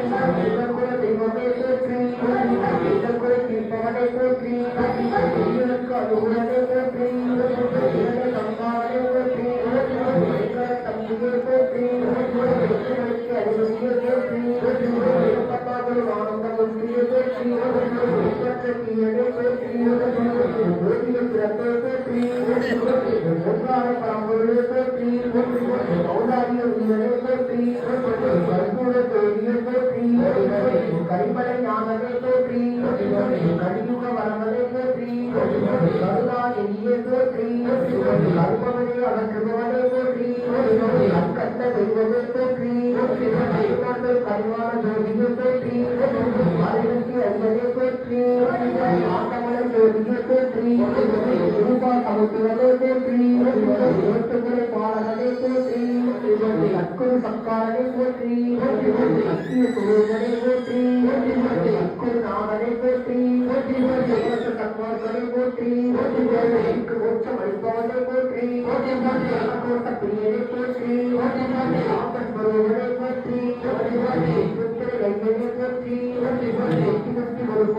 தெய்வமே போற்றி தீர்ப்பவனை போற்றி அலுவலனை போற்றி சம்பாவனை போற்றி தம்பியை போற்றி அறிவுரையை போற்றி ஆனந்தம் ஒன்றியை போற்றி தீயனை போற்றி சிறப்பை போற்றி ஒன்றான பரம்பொருளை போற்றி சௌதாரிய உயிரை போற்றி கற்பூர ஜோதியை போற்றி கரிமலை ஞானத்தை போற்றி கலியுக வரமலை போற்றி கருணா எண்ணியை போற்றி கருமவனை அகற்றுபவனை போற்றி அக்கண்ட தெய்வத்தை போற்றி கருவான ஜோதியை போற்றி அறிவுக்கு அறிவதை போற்றி ஆட்டமலை ஜோதியை போற்றி ரூபா சமுத்திரத்தை போற்றி ஓட்டுமுறை பாலகனை போற்றி அக்குரு சங்காரனை போற்றி அத்திய சுரூபனை போற்றி அக்குரு நாதனை போற்றி தத்வார்களை போற்றி மோட்சம் அளிப்பவனை போற்றி பிரியனை போற்றி